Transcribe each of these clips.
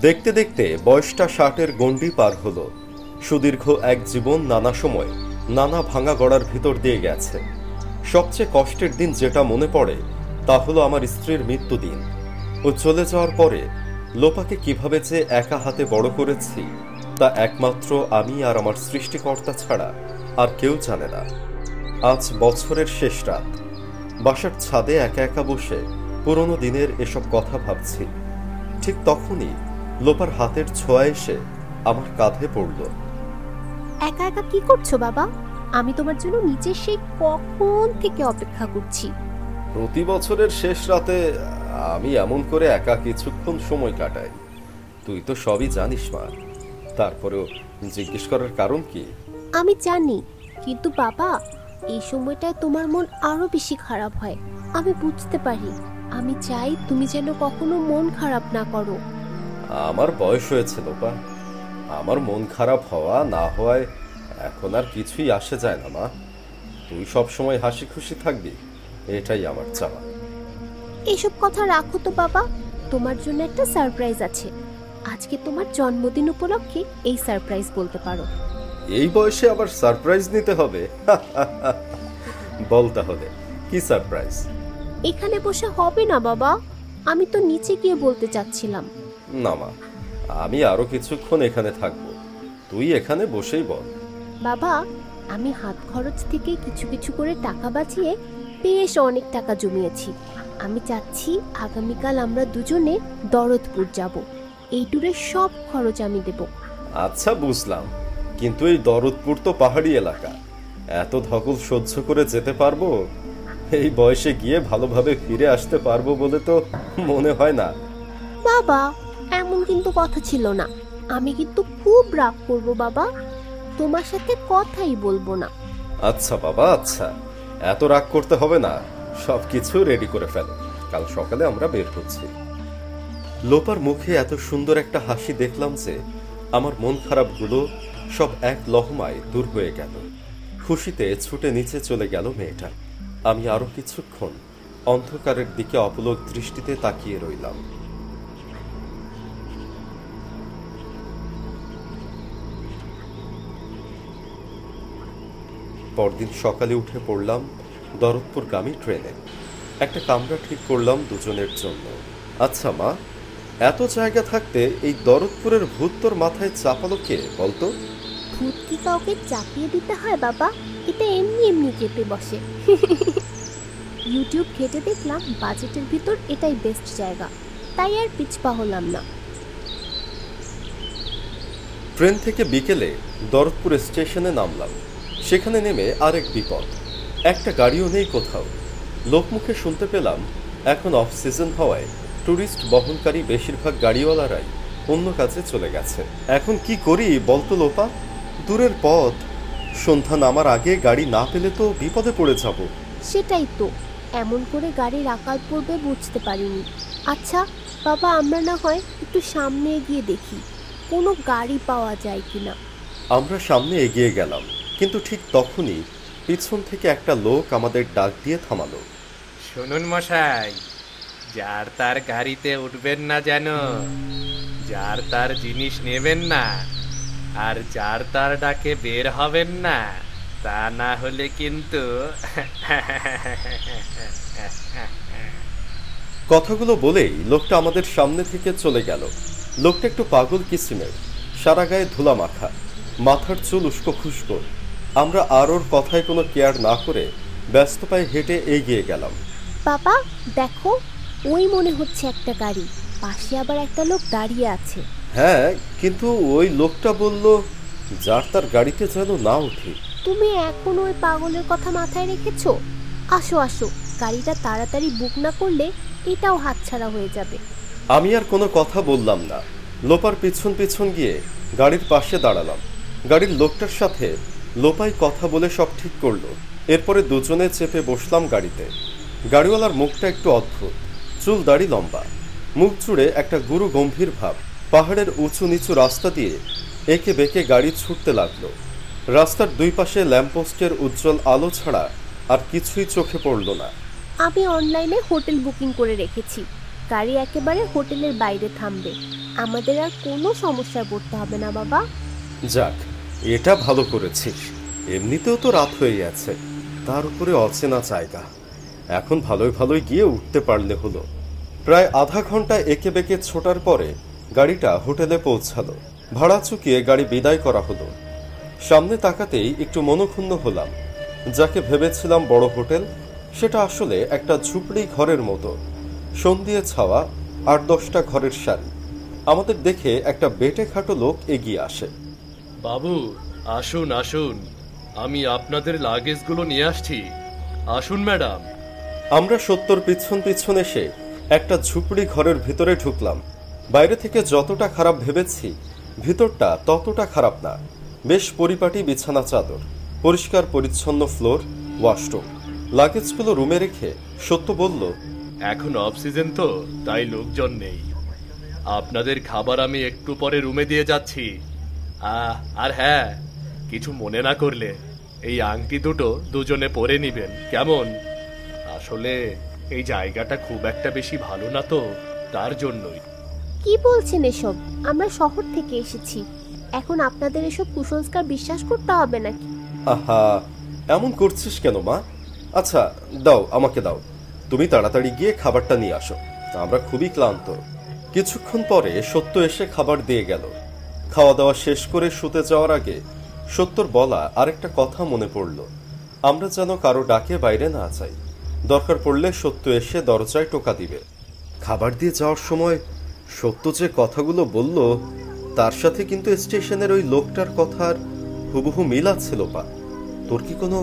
দেখতে দেখতে বয়সটা 60-এর গণ্ডি পার হলো। সুদীর্ঘ এক জীবন নানা সময় নানা ভাঙা গড়ার ভিতর দিয়ে গেছে। সবচেয়ে কষ্টের দিন যেটা মনে পড়ে তা হলো আমার স্ত্রীর মৃত্যুদিন। ও চলে যাওয়ার পরে লোপাকে কিভাবে যে একা হাতে বড় করেছি তা একমাত্র আমি আর আমার সৃষ্টিকর্তা ছাড়া আর কেউ জানে না। আজ বছরের শেষ রাত, বাসার ছাদে একা একা বসে পুরনো দিনের এসব কথা ভাবছি। ঠিক তখনই লোপার হাতের ছোঁয়া এসে আমার কাঁধে পড়ল। একা একা কি করছো বাবা? আমি তোমার জন্য নিচে সেই কখন থেকে অপেক্ষা করছি। প্রতি বছরের শেষ রাতে আমি এমন করে একা কিছুক্ষণ সময় কাটাই। তুই তো সবই জানিস মা, তারপরেও জিজ্ঞেস করার কারণ কি? আমি জানি, কিন্তু বাবা এই সময়টায় তোমার মন আরো বেশি খারাপ হয়। আমি বুঝতে পারি। আমি চাই তুমি যেন কখনো মন খারাপ না করো। আমার বয়স হয়েছে লোপা, আমার মন খারাপ হওয়া না হওয়ায় এখন আর কিছুই আসে যায় না মা। তুই সব সময় হাসি খুশি থাকবি, এটাই আমার চাওয়া। এসব কথা রাখো তো বাবা, তোমার জন্য একটা সারপ্রাইজ আছে। আজকে তোমার জন্মদিন উপলক্ষে এই সারপ্রাইজ বলতে পারো। এই বয়সে আবার সারপ্রাইজ নিতে হবে? বল তাহলে কি সারপ্রাইজ? এখানে বসে হবে না বাবা, আমি তো নিচে গিয়ে বলতে চাচ্ছিলাম। না মা, আমি আরো কিছুক্ষণ এখানে থাকবো, তুই এখানে বসেই বল। বাবা, আমি হাত খরচ থেকে কিছু কিছু করে টাকা বাঁচিয়ে বেশ অনেক টাকা জমিয়েছি। আমি চাচ্ছি আগামীকাল আমরা দুজনে দরদপুর যাব। এই ট্যুরের সব খরচ আমি দেব। আচ্ছা বুঝলাম, কিন্তু এই দরদপুর তো পাহাড়ি এলাকা, এত ধকল সহ্য করে যেতে পারবো? এই বয়সে গিয়ে ভালোভাবে ফিরে আসতে পারবো বলে তো মনে হয় না। বাবা, এমন কিন্তু কথা ছিল না। আমি কিন্তু খুব রাগ করব বাবা, তোমার সাথে কথাই বলবো না। আচ্ছা বাবা, আচ্ছা, এত রাগ করতে হবে না, সবকিছু রেডি করে ফেলো, কাল সকালে আমরা বের হচ্ছি। লোপার মুখে এত সুন্দর একটা হাসি দেখলাম যে আমার মন খারাপগুলো সব এক লহমায় দূর হয়ে গেল। খুশিতে ছুটে নিচে চলে গেল মেয়েটা। আমি আরো কিছুক্ষণ অন্ধকারের দিকে অপলক দৃষ্টিতে তাকিয়ে রইলাম। পরদিন সকালে উঠে পড়লাম দরদপুরগামী ট্রেনে। একটা কামরা ঠিক করলাম দুজনের জন্য। আচ্ছা মা, এত জায়গা থাকতে এই দরদপুরের ভূত তোর মাথায় চাপালো কে বলতো? ভূত কি কাউকে চাপিয়ে দিতে হয় বাবা? এটা এমনি এমনি চেপে বসে। ইউটিউব ঘেটে দেখলাম বাজেটের ভিতর এটাই বেস্ট জায়গা, তাই আর পিছপা হলাম না। ট্রেন থেকে বিকেলে দরদপুর স্টেশনে নামলাম। সেখানে নেমে আরেক বিপদ, একটা গাড়িও নেই কোথাও। লোকমুখে শুনতে পেলাম এখন অফ সিজন হওয়ায় ট্যুরিস্ট বহনকারী বেশিরভাগ গাড়িওয়ালারাই অন্য কাজে চলে গেছে। এখন কি করি বলতো লোপা? দূরের পথ, সন্ধ্যা নামার আগে গাড়ি না পেলে তো বিপদে পড়ে যাব। সেটাই তো, এমন করে গাড়ির আকাল পড়বে বুঝতে পারিনি। আচ্ছা বাবা, আমরা না হয় একটু সামনে এগিয়ে দেখি কোনো গাড়ি পাওয়া যায় কিনা। আমরা সামনে এগিয়ে গেলাম, কিন্তু ঠিক তখনই পিছন থেকে একটা লোক আমাদের ডাক দিয়ে থামালো। শুনুন মশাই, যার তার গাড়িতে উঠবেন না যেন, যার তার জিনিস নেবেন না, আর যার তার ডাকে বের হবেন না, তা না হলে কিন্তু। কথাগুলো বলেই লোকটা আমাদের সামনে থেকে চলে গেল। লোকটা একটু পাগল কিসিমের, সারা গায়ে ধুলা মাখা, মাথার চুল উস্কো খুস্কো। আমরা আর ওর কথায় কোনো কেয়ার না করে ব্যস্ত পায়ে হেঁটে এগিয়ে গেলাম। বাবা দেখো, ওই মনে হচ্ছে একটা গাড়ি, পাশে আবার একটা লোক দাঁড়িয়ে আছে। হ্যাঁ, কিন্তু ওই লোকটা বলল যার তার গাড়িতে যেন না উঠি। তুমি এখন ওই পাগলের কথা মাথায় রেখেছো? আসো আসো, গাড়িটা তাড়াতাড়ি বুক না করলে এটাও হাতছাড়া হয়ে যাবে। আমি আর কোনো কথা বললাম না, লোপার পিছন পিছন গিয়ে গাড়ির পাশে দাঁড়ালাম। গাড়ির লোকটার সাথে লোপাই কথা বলে সব ঠিক করলো। এরপরে দুজনে চেপে বসলাম গাড়িতে। গাড়িওয়ালার মুখটা একটু অদ্ভুত, চুল দাড়ি লম্বা, মুখ জুড়ে একটা গুরু গম্ভীর ভাব। পাহাড়ের উঁচু নিচু রাস্তা দিয়ে একে বেঁকে গাড়ি ছুটতে লাগলো। রাস্তার দুই পাশে ল্যাম্পপোস্টের উজ্জ্বল আলো ছাড়া আর কিছুই চোখে পড়ল না। আমি অনলাইনে হোটেল বুকিং করে রেখেছি, গাড়ি একেবারে হোটেলের বাইরে থামবে। আমাদের আর কোনো সমস্যায় পড়তে হবে না বাবা। যাক, এটা ভালো করেছিস। এমনিতেও তো রাত হয়ে গেছে, তার উপরে অচেনা জায়গা। এখন ভালোই ভালোই গিয়ে উঠতে পারলে হলো। প্রায় আধা ঘন্টা একে বেঁকে ছোটার পরে গাড়িটা হোটেলে পৌঁছালো। ভাড়া চুকিয়ে গাড়ি বিদায় করা হলো। সামনে তাকাতেই একটু মনক্ষুণ্ণ হলাম। যাকে ভেবেছিলাম বড় হোটেল, সেটা আসলে একটা ঝুপড়ি ঘরের মতো। সন্ধিয়ে ছাওয়া ৮-১০টা ঘরের সারি। আমাদের দেখে একটা বেটে খাটো লোক এগিয়ে আসে। বাবু, আসুন আসুন, আমি আপনাদের লাগেজগুলো নিয়ে আসছি। আসুন ম্যাডাম। আমরা সত্তর পিছন পিছন এসে একটা ঝুপড়ি ঘরের ভিতরে ঢুকলাম। বাইরে থেকে যতটা খারাপ ভেবেছি, ভিতরটা ততটা খারাপ না। বেশ পরিপাটি বিছানা চাদর, পরিষ্কার পরিচ্ছন্ন ফ্লোর, ওয়াশরুম। লাগেজগুলো রুমে রেখে সত্য বলল, এখন অফ সিজন তো, তাই লোকজন নেই। আপনাদের খাবার আমি একটু পরে রুমে দিয়ে যাচ্ছি। আর হ্যাঁ, কিছু মনে না করলে এই আংটি দুটো দুজনে পরে নিবেন, কেমন? আসলে এই জায়গাটা খুব একটা বেশি ভালো না তো, তার জন্যই। কি বলছেন এসব? আমরা শহর থেকে এসেছি, এখন আপনাদের এসব কুসংস্কার বিশ্বাস করতে হবে নাকি? আহা, এমন করছিস কেন মা? আচ্ছা দাও, আমাকে দাও। তুমি তাড়াতাড়ি গিয়ে খাবারটা নিয়ে আসো, আমরা খুবই ক্লান্ত। কিছুক্ষণ পরে সত্য এসে খাবার দিয়ে গেল। খাওয়া দাওয়া শেষ করে শুতে যাওয়ার আগে সত্যর বলা আরেকটা কথা মনে পড়ল। আমরা যেন কারো ডাকে বাইরে না যাই। দরকার পড়লে সত্য এসে দরজায় টোকা দিবে। খাবার দিয়ে যাওয়ার সময় সত্য যে কথাগুলো বলল, তার সাথে কিন্তু স্টেশনের ওই লোকটার কথার হুবহু মিল আছে লোপা। তোর কি কোনো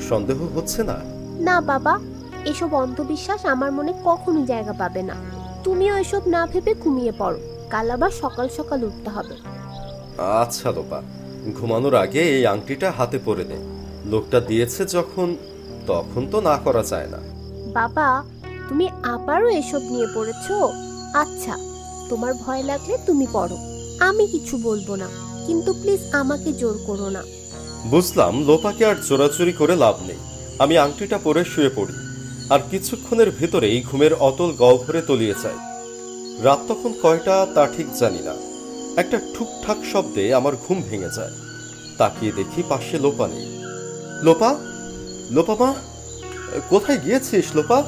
সন্দেহ হচ্ছে না? না বাবা, এসব অন্ধবিশ্বাস আমার মনে কখনো জায়গা পাবে না। তুমিও এসব না ভেবে ঘুমিয়ে পড়ো, কাল আবার সকাল সকাল উঠতে হবে। আচ্ছা লোপা, ঘুমানোর আগে এই আংটিটা হাতে পরে নে। লোকটা দিয়েছে যখন, তখন তো না করা যায় না। বাবা, তুমি আবারও এসব নিয়ে পড়েছো? আচ্ছা, তোমার ভয় লাগলে তুমি পড়ো, আমি কিছু বলবো না, কিন্তু প্লিজ আমাকে জোর করো না। বুঝলাম লোপাকে আর চোরাচুরি করে লাভ নেই। আমি আংটিটা পরে শুয়ে পড়ি, আর কিছুক্ষণের ভেতরেই ঘুমের অতল গহ্বরে তলিয়ে যায়। রাত তখন কয়টা তা ঠিক জানি না। একটা ঠুকঠাক শব্দে আমার ঘুম ভেঙে যায়। তাকিয়ে দেখি পাশে লোপা নেই। লোপা, লোপা মা, কোথায় গিয়েছিস লোপা?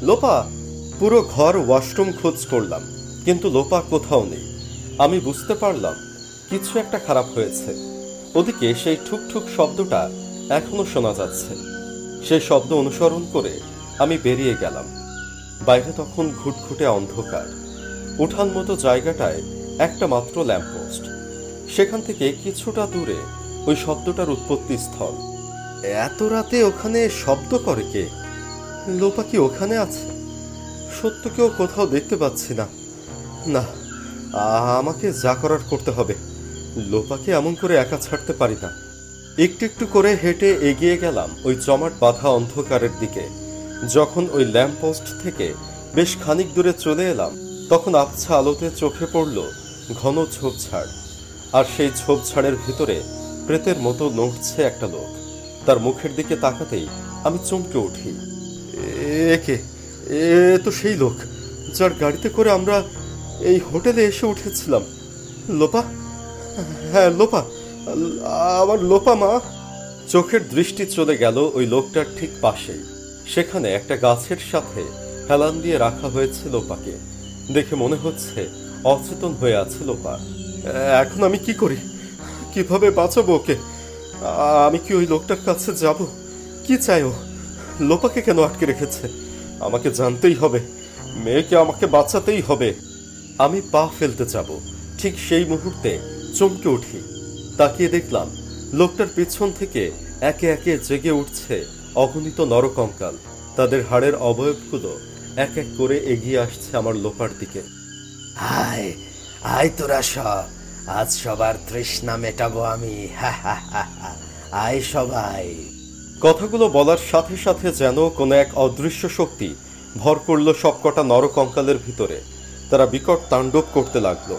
লোপা! পুরো ঘর ওয়াশরুম খোঁজ করলাম, কিন্তু লোপা কোথাও নেই। আমি বুঝতে পারলাম কিছু একটা খারাপ হয়েছে। ওদিকে সেই ঠুকঠুক শব্দটা এখনো শোনা যাচ্ছে। সেই শব্দ অনুসরণ করে আমি বেরিয়ে গেলাম। বাইরে তখন ঘুটঘুটে অন্ধকার। উঠান মতো জায়গাটায় একটা মাত্র ল্যাম্পপোস্ট। সেখান থেকে কিছুটা দূরে ওই শব্দটার উৎপত্তি স্থল। এত রাতে ওখানে শব্দ করে কে? লোপা কি ওখানে আছে? সত্যকেও কোথাও দেখতে পাচ্ছি না। না, আমাকে যা করার করতে হবে। লোপাকে এমন করে একা ছাড়তে পারি না। একটু একটু করে হেঁটে এগিয়ে গেলাম ওই জমাট বাঁধা অন্ধকারের দিকে। যখন ওই ল্যাম্পপোস্ট থেকে বেশ খানিক দূরে চলে এলাম, তখন আবছা আলোতে চোখে পড়ল ঘন ঝোপঝাড়। আর সেই ঝোপঝাড়ের ভিতরে প্রেতের মতো নড়ছে একটা লোক। তার মুখের দিকে তাকাতেই আমি চমকে উঠি। একে, এ তো সেই লোক যার গাড়িতে করে আমরা এই হোটেলে এসে উঠেছিলাম। লোপা? হ্যাঁ লোপা, আমার লোপা মা। চোখের দৃষ্টি চলে গেল ওই লোকটার ঠিক পাশেই। সেখানে একটা গাছের সাথে হেলান দিয়ে রাখা হয়েছে লোপাকে। দেখে মনে হচ্ছে অচেতন হয়ে আছে লোপা। এখন আমি কি করি? কিভাবে বাঁচাবো ওকে? আমি কি ওই লোকটার কাছে যাব? কি চাই ও? লোপাকে কেন আটকে রেখেছে? আমাকে জানতেই হবে, মেয়েকে আমাকে বাঁচাতেই হবে। আমি পা ফেলতে যাব, ঠিক সেই মুহূর্তে চমকে উঠি। তাকিয়ে দেখলাম লোকটার পিছন থেকে একে একে জেগে উঠছে অগণিত নরকঙ্কাল। তাদের হাড়ের অবয়বগুলো এক এক করে এগিয়ে আসছে আমার লোপার দিকে। আয় আয় তোরা সব, আজ সবার তৃষ্ণা মেটাবো আমি। আয় সবাই। কথাগুলো বলার সাথে সাথে যেন কোনো এক অদৃশ্য শক্তি ভর করল সবকটা নরকঙ্কালের ভিতরে। তারা বিকট তাণ্ডব করতে লাগলো।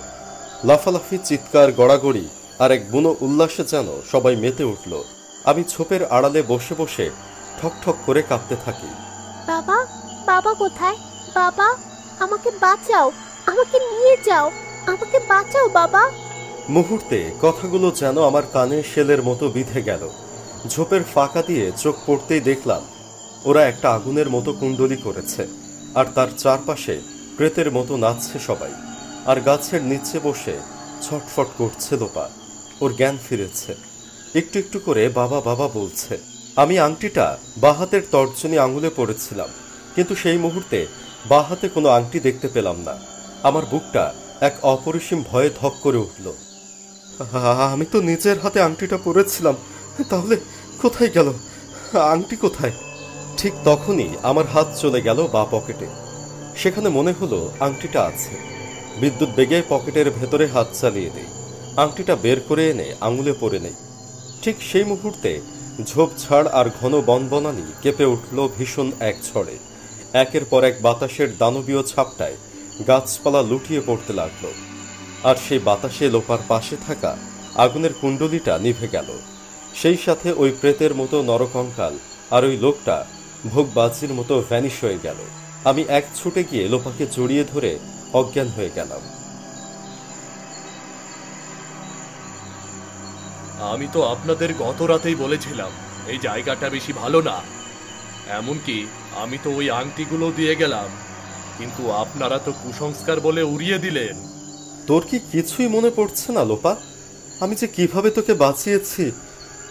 লাফালাফি, চিৎকার, গড়াগড়ি আর এক বুনো উল্লাসে যেন সবাই মেতে উঠল। আমি ছোপের আড়ালে বসে বসে ঠক ঠক করে কাঁপতে থাকি। বাবা, বাবা কোথায়? বাবা, আমাকে বাঁচাও, আমাকে নিয়ে যাও, আমাকে বাঁচাও বাবা। মুহূর্তে কথাগুলো যেন আমার কানে শেলের মতো বিঁধে গেল। ঝোপের ফাঁকা দিয়ে চোখ পড়তেই দেখলাম ওরা একটা আগুনের মতো কুণ্ডলি করেছে, আর তার চারপাশে প্রেতের মতো নাচছে সবাই। আর গাছের নিচে বসে ছটফট করছে লোপা। ওর জ্ঞান ফিরেছে, একটু একটু করে বাবা বাবা বলছে। আমি আংটিটা বাহাতের তর্জনী আঙুলে পড়েছিলাম, কিন্তু সেই মুহূর্তে বাহাতে কোনো আংটি দেখতে পেলাম না। আমার বুকটা এক অপরিসীম ভয়ে ধক করে উঠল। আমি তো নিজের হাতে আংটিটা পরেছিলাম, তাহলে কোথায় গেল? আংটি কোথায়? ঠিক তখনই আমার হাত চলে গেল বা পকেটে। সেখানে মনে হলো আংটিটা আছে। বিদ্যুৎ বেগে পকেটের ভেতরে হাত চালিয়ে দেই, আংটিটা বের করে এনে আঙুলে পরে নেই। ঠিক সেই মুহূর্তে ঝোপঝাড় আর ঘন বনবনানি কেঁপে উঠল ভীষণ এক ঝড়ে। একের পর এক বাতাসের দানবীয় ছাপটায় গাছপালা লুটিয়ে পড়তে লাগলো, আর সেই বাতাসে লোপার পাশে থাকা আগুনের কুণ্ডলিটা নিভে গেল। সেই সাথে ওই প্রেতের মতো নরকঙ্কাল আর ওই লোকটা ভোগবাজির মতো ভ্যানিশ হয়ে গেল। আমি এক ছুটে গিয়ে লোপাকে জড়িয়ে ধরে অজ্ঞান হয়ে গেলাম। আমি তো আপনাদের গত রাতেই বলেছিলাম এই জায়গাটা বেশি ভালো না। এমনকি আমি তো ওই আংটিগুলো দিয়ে গেলাম, কিন্তু আপনারা তো কুসংস্কার বলে উড়িয়ে দিলেন। তোর কি কিছুই মনে পড়ছে না লোপা? আমি যে কিভাবে তোকে বাঁচিয়েছি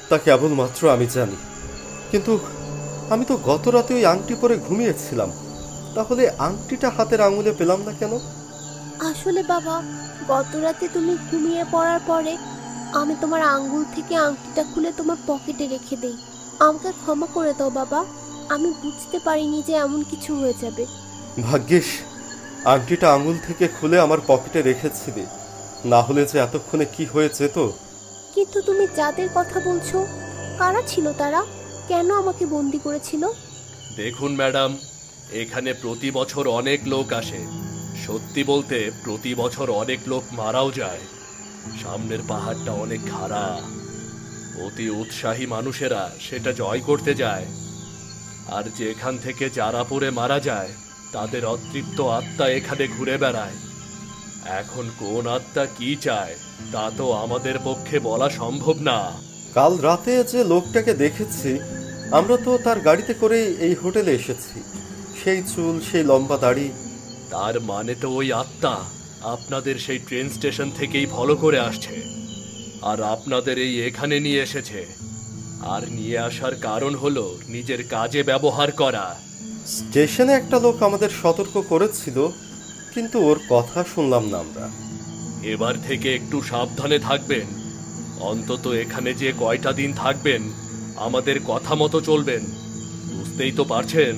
তা কেবলমাত্র আমি জানি। কিন্তু আমি তো গত রাতে ওই আংটি পরে ঘুমিয়েছিলাম, তাহলে আংটিটা হাতের আঙুলে পেলাম না কেন? আসলে বাবা, গত রাতে তুমি ঘুমিয়ে পড়ার পরে আমি তোমার আঙ্গুল থেকে আংটিটা খুলে তোমার পকেটে রেখে দেই। আমাকে ক্ষমা করে দাও বাবা, আমি বুঝতে পারিনি যে এমন কিছু হয়ে যাবে। ভাগ্যিস আংটিটা আঙুল থেকে খুলে আমার পকেটে রেখেছিলি, না হলে যে এতক্ষণে কি হয়ে যেত। কিন্তু তুমি যাদের কথা বলছো, কারা ছিল তারা? কেন আমাকে বন্দি করেছিল? দেখুন ম্যাডাম, এখানে প্রতি বছর অনেক লোক আসে। সত্যি বলতে প্রতি বছর অনেক লোক মারাও যায়। সামনের পাহাড়টা অনেক খাড়া, অতি উৎসাহী মানুষেরা সেটা জয় করতে যায়। আর যেখান থেকে যারা পড়ে মারা যায় তাদের অতৃপ্ত আত্মা এখানে ঘুরে বেড়ায়। এখন কোন আত্মা কি চায় তা তো আমাদের পক্ষে বলা সম্ভব না। কাল রাতে যে লোকটাকে দেখেছি, আমরা তো তার গাড়িতে করে এই হোটেলে এসেছি। সেই চুল, সেই লম্বা দাড়ি। তার মানে তো ওই আত্মা আপনাদের সেই ট্রেন স্টেশন থেকেই ফলো করে আসছে, আর আপনাদের এই এখানে নিয়ে এসেছে। আর নিয়ে আসার কারণ হলো নিজের কাজে ব্যবহার করা। স্টেশনে একটা লোক আমাদের সতর্ক করেছিল, কিন্তু ওর কথা শুনলাম না আমরা। এবার থেকে একটু সাবধানে থাকবেন। অন্তত এখানে যে কয়টা দিন থাকবেন আমাদের কথা মতো চলবেন। বুঝতেই তো পারছেন।